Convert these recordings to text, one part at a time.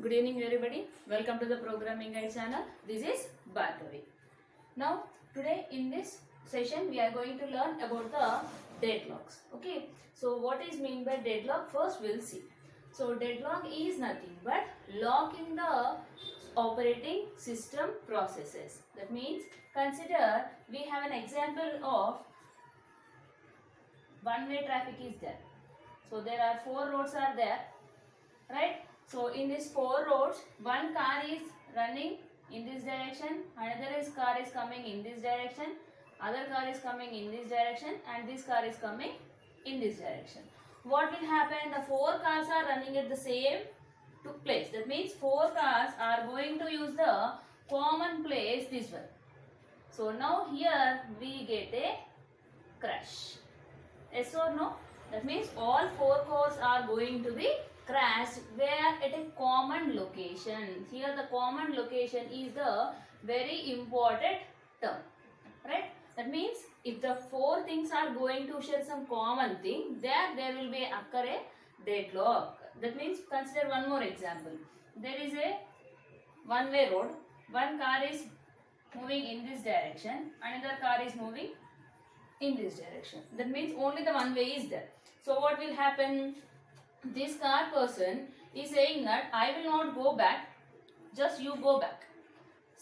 Good evening everybody. Welcome to the Programming Guide channel. This is Bhargavi. Now today in this session we are going to learn about the deadlocks. Okay. So what is mean by deadlock? First we'll see. So deadlock is nothing but lock in the operating system processes. That means consider we have an example of one-way traffic is there. So there are 4 roads are there, right? So in these 4 roads, one car is running in this direction, another car is coming in this direction, other car is coming in this direction, and this car is coming in this direction. What will happen? The 4 cars are running at the same place. That means 4 cars are going to use the common place, this one. So now here we get a crash. Yes or no? That means all 4 cars are going to be crashed where at a common location. Here the common location is the very important term, right? That means if the 4 things are going to share some common thing, there will be occur a deadlock. That means consider one more example. There is a one-way road. One car is moving in this direction, another car is moving in this direction. That means only the one way is there. So what will happen? This car person is saying that I will not go back, just you go back.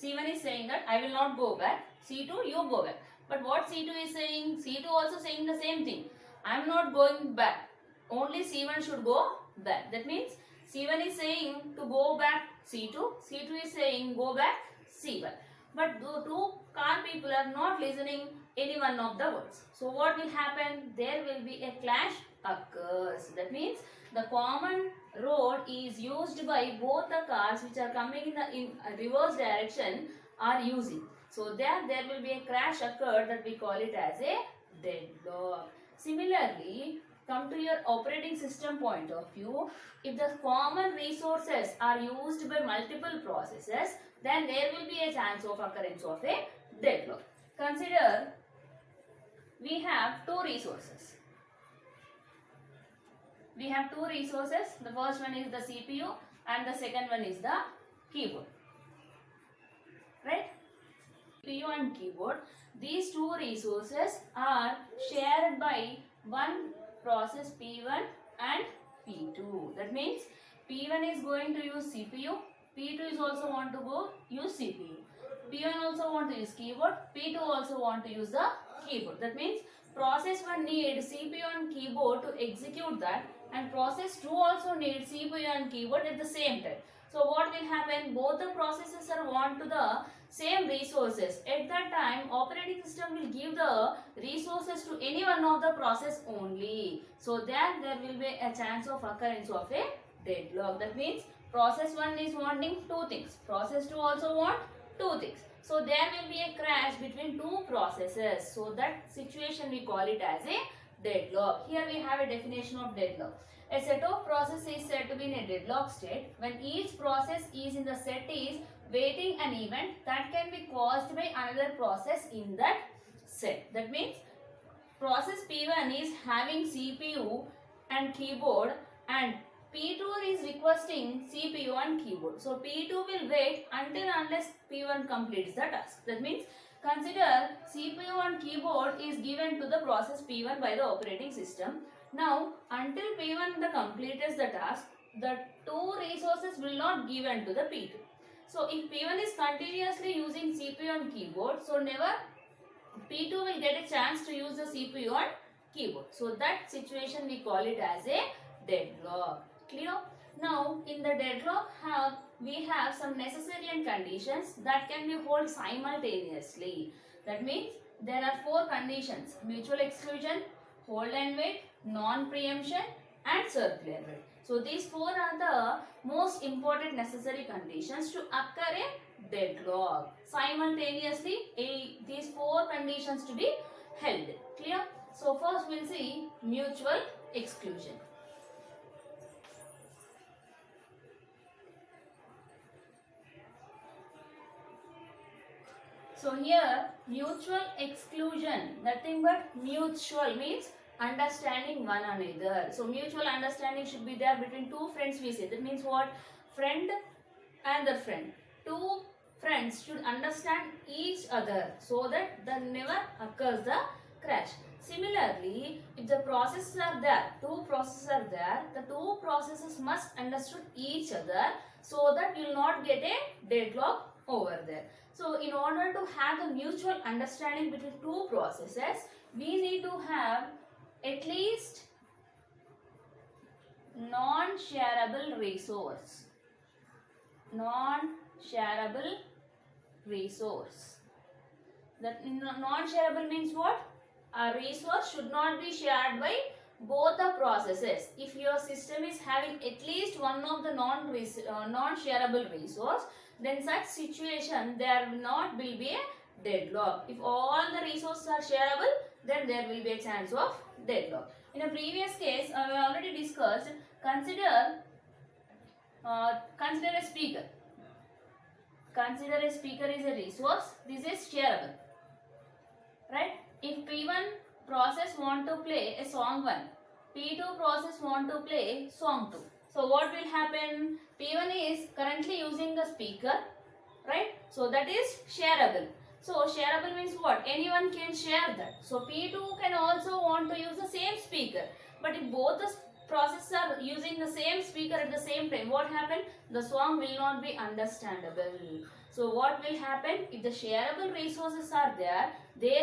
C1 is saying that I will not go back, C2 you go back. But what C2 is saying? C2 also saying the same thing. I am not going back, only C1 should go back. That means C1 is saying to go back C2, C2 is saying go back C1. But the 2 car people are not listening any one of the words. So what will happen? There will be a clash occurs. That means the common road is used by both the cars which are coming in reverse direction are using. So there will be a crash occurred, that we call it as a deadlock. Similarly, come to your operating system point of view. If the common resources are used by multiple processes, then there will be a chance of occurrence of a deadlock. Consider we have 2 resources. We have 2 resources. The first one is the CPU and the second one is the keyboard. Right? CPU and keyboard. These 2 resources are shared by one process P1 and P2. That means P1 is going to use CPU. P2 is also want to go use CPU. P1 also want to use keyboard. P2 also want to use the keyboard. That means process 1 needs CPU and keyboard to execute that, and process 2 also needs CPU and keyboard at the same time. So what will happen? Both the processes are want to the same resources. At that time, operating system will give the resources to any one of the process only. So there will be a chance of occurrence of a deadlock. That means process 1 is wanting 2 things. Process 2 also want 2 things. So there will be a crash between 2 processes. So that situation we call it as a deadlock. Here we have a definition of deadlock. A set of processes is said to be in a deadlock state when each process is in the set is waiting an event that can be caused by another process in that set. That means process P1 is having CPU and keyboard, and P2 is requesting CPU and keyboard. So P2 will wait until unless P1 completes the task. That means consider CPU and keyboard is given to the process P1 by the operating system. Now until P1 completes the task, the 2 resources will not given to the P2. So if P1 is continuously using CPU and keyboard, so never P2 will get a chance to use the CPU and keyboard. So that situation we call it as a deadlock. Clear? Now in the deadlock we have some necessary and conditions that can be held simultaneously. That means there are 4 conditions: mutual exclusion, hold and wait, non-preemption and circular wait. So these 4 are the most important necessary conditions to occur a deadlock. Simultaneously these 4 conditions to be held. Clear? So first we'll see mutual exclusion. So here mutual exclusion, nothing but mutual means understanding one another. So mutual understanding should be there between 2 friends we say. That means what? friend and the friend. Two friends should understand each other so that there never occurs the crash. Similarly, if the processes are there, two processes are there, the two processes must understand each other so that you will not get a deadlock over there. So, in order to have the mutual understanding between two processes, we need to have at least non-shareable resource. Non-shareable resource. That non-shareable means what? A resource should not be shared by both the processes. If your system is having at least one of the non-shareable resource, then such situation there will be a deadlock. If all the resources are shareable, then there will be a chance of deadlock. In a previous case, I have already discussed. Consider a speaker. Consider a speaker is a resource. This is shareable, right? If P1 process want to play a song 1, P2 process want to play song 2. So what will happen? P1 is currently using the speaker, right? So that is shareable. So shareable means what? Anyone can share that. So P2 can also want to use the same speaker. But if both the processes are using the same speaker at the same time, what happen? The song will not be understandable. So what will happen? If the shareable resources are there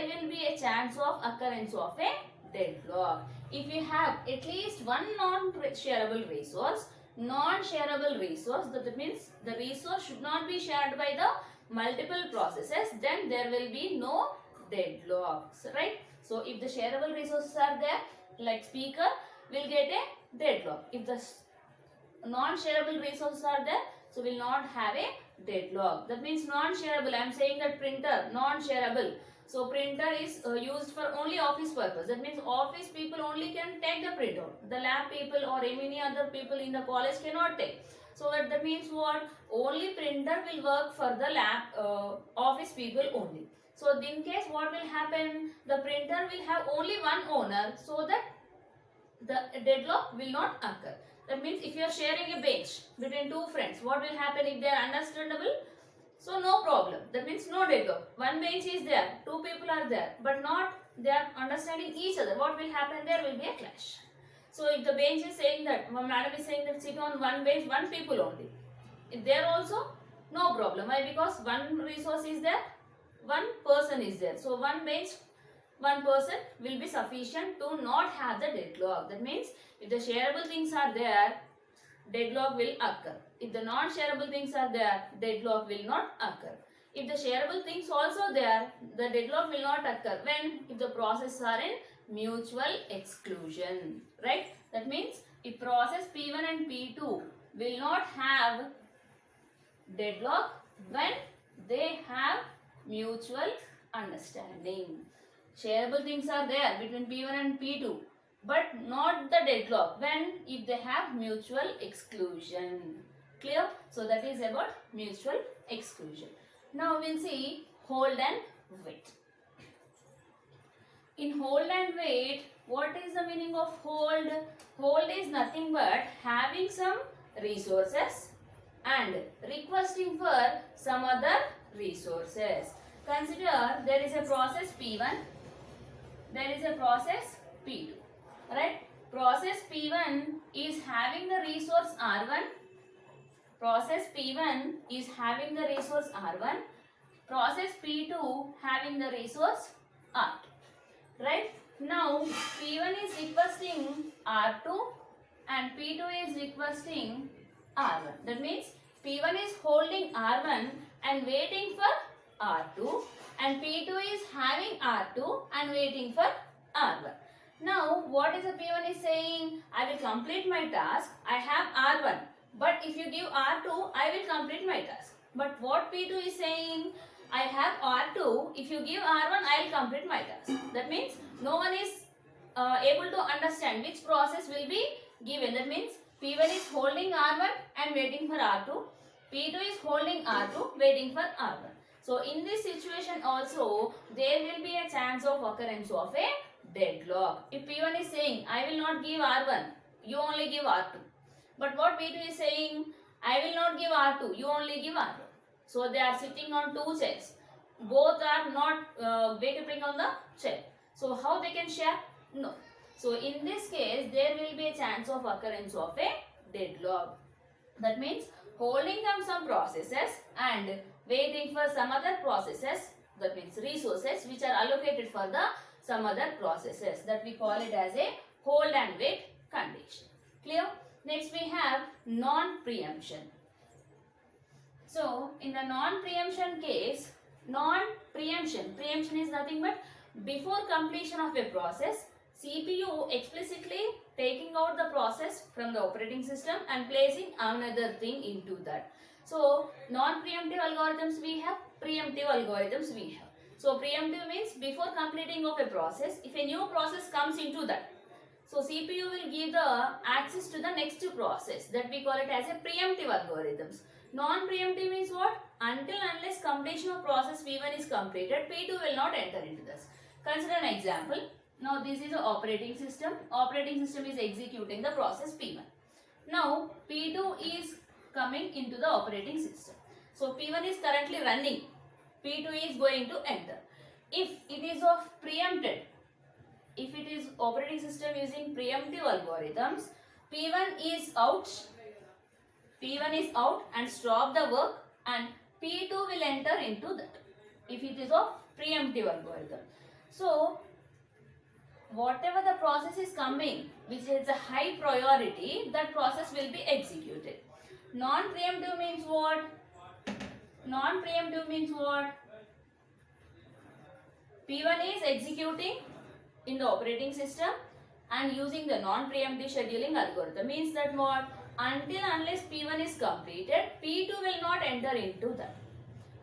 will be a chance of occurrence of a deadlock. If you have at least one non-shareable resource, that means the resource should not be shared by the multiple processes, then there will be no deadlocks, right? So if the shareable resources are there, like speaker, will get a deadlock. If the non-shareable resources are there, so will not have a deadlock. That means non-shareable. I am saying that printer, non-shareable. So printer is used for only office purpose. That means office people only can take the printout. The lab people or any other people in the college cannot take. So that means what? Only printer will work for the lab office people only. So in case what will happen? The printer will have only one owner, so that the deadlock will not occur. That means if you are sharing a bench between two friends, what will happen if they are understandable? So no problem. That means no deadlock. One bench is there, two people are there, but not they are understanding each other. What will happen? There will be a clash. So if the bench is saying that, madam is saying that sit on one bench, one people only. If there also, no problem. Why? Because one resource is there, one person is there. So one bench, one person will be sufficient to not have the deadlock. That means if the shareable things are there, deadlock will occur. If the non-shareable things are there, deadlock will not occur. If the shareable things also there, the deadlock will not occur. When? If the processes are in mutual exclusion, right? That means if process P1 and P2 will not have deadlock when they have mutual understanding. Shareable things are there between P1 and P2, but not the deadlock when if they have mutual exclusion. Clear? So that is about mutual exclusion. Now we will see hold and wait. In hold and wait, what is the meaning of hold? Hold is nothing but having some resources and requesting for some other resources. Consider there is a process P1, there is a process P2, right? Process P1 is having the resource R1, process P1 is having the resource R1, process P2 having the resource R2, right? Now P1 is requesting R2 and P2 is requesting R1. That means P1 is holding R1 and waiting for R2, and P2 is having R2 and waiting for R1. Now what is the P1 is saying? I will complete my task. I have R1, but if you give R2, I will complete my task. But what P2 is saying? I have R2. If you give R1, I will complete my task. That means no one is able to understand which process will be given. That means P1 is holding R1 and waiting for R2. P2 is holding R2, waiting for R1. So in this situation also, there will be a chance of occurrence of a deadlock. If P1 is saying, I will not give R1, you only give R2. But what P2 is saying, I will not give R2, you only give R1. So they are sitting on two chairs. Both are not vacating on the chair. So how they can share? No. So in this case, there will be a chance of occurrence of a deadlock. That means holding them some processes and waiting for some other processes, that means resources which are allocated for the some other processes, that we call it as a hold and wait condition. Clear? Next we have non-preemption. So in the non-preemption case, preemption is nothing but before completion of a process, CPU explicitly taking out the process from the operating system and placing another thing into that. So non-preemptive algorithms we have, preemptive algorithms we have. So preemptive means before completing of a process, if a new process comes into that, so CPU will give the access to the next process, that we call it as a preemptive algorithms. Non-preemptive means what? Until unless completion of process P1 is completed, P2 will not enter into this. Consider an example. Now this is an operating system. Operating system is executing the process P1. Now P2 is coming into the operating system. So P1 is currently running. P2 is going to enter. If it is of preempted, if it is operating system using preemptive algorithms, P1 is out and stop the work and P2 will enter into that if it is of preemptive algorithm. So whatever the process is coming which is a high priority, that process will be executed. Non-preemptive means what? Non-preemptive means what? P1 is executing in the operating system and using the non-preemptive scheduling algorithm. Means that what? Until unless P1 is completed, P2 will not enter into that.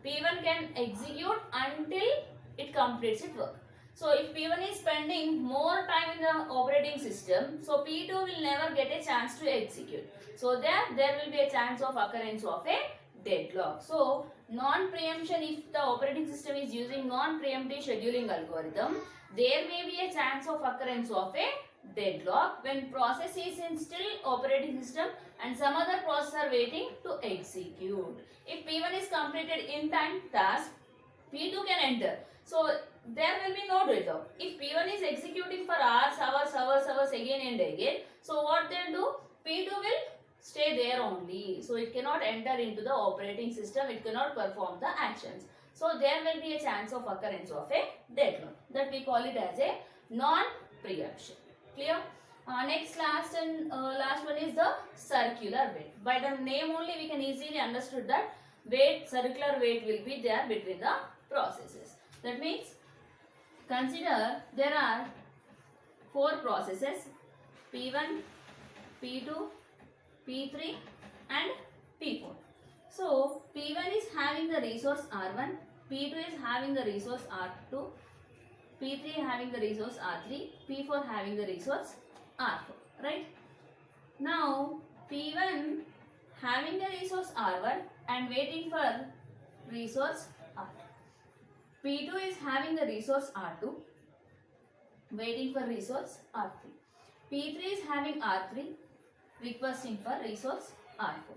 P1 can execute until it completes its work. So if P1 is spending more time in the operating system, so P2 will never get a chance to execute. So there will be a chance of occurrence of a deadlock. So non-preemption, if the operating system is using non-preemptive scheduling algorithm, there may be a chance of occurrence of a deadlock when process is in still operating system and some other process are waiting to execute. If P1 is completed in time task, P2 can enter. So there will be no deadlock. If P1 is executing for hours again and again, so what they'll do? P2 will stay there only. So it cannot enter into the operating system. It cannot perform the actions. So there will be a chance of occurrence of a deadlock. That we call it as a non-preemption. Clear? Last one is the circular wait. By the name only we can easily understood that circular wait will be there between the processes. That means consider there are 4 processes, P1, P2, P3 and P4. So P1 is having the resource R1, P2 is having the resource R2, P3 having the resource R3, P4 having the resource R4, right? Now P1 having the resource R1 and waiting for resource R2. P2 is having the resource R2, waiting for resource R3. P3 is having R3, requesting for resource R4.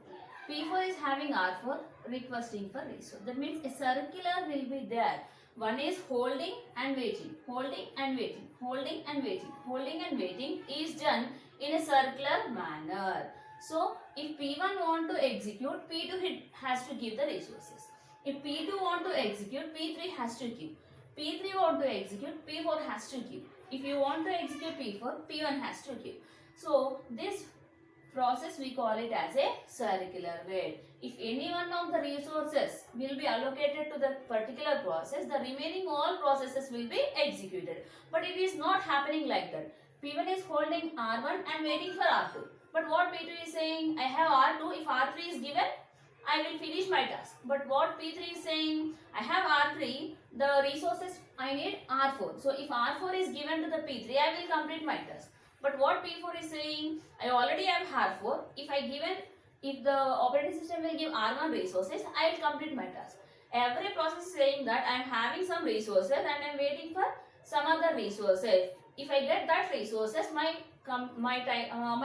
P4 is having R4, requesting for resource. That means a circular will be there. One is holding and waiting, holding and waiting, holding and waiting, holding and waiting is done in a circular manner. So if P1 want to execute, P2 has to give the resources. If P2 want to execute, P3 has to give. P3 want to execute, P4 has to give. If you want to execute P4, P1 has to give. So this process we call it as a circular wait. If any one of the resources will be allocated to the particular process, the remaining all processes will be executed. But it is not happening like that. P1 is holding R1 and waiting for R2. But what P2 is saying, I have R2, if R3 is given, I will finish my task. But what P3 is saying, I have R3, the resources I need R4. So if R4 is given to the P3, I will complete my task. But what P4 is saying, I already have R4. If the operating system will give R1 resources, I will complete my task. Every process is saying that I am having some resources and I am waiting for some other resources. If I get that resources, my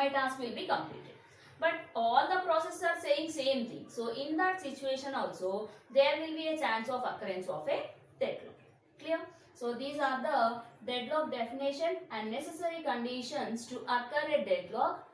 task will be completed. but all the processes are saying same thing. So in that situation also, there will be a chance of occurrence of a deadlock. Clear? So these are the deadlock definition and necessary conditions to occur a deadlock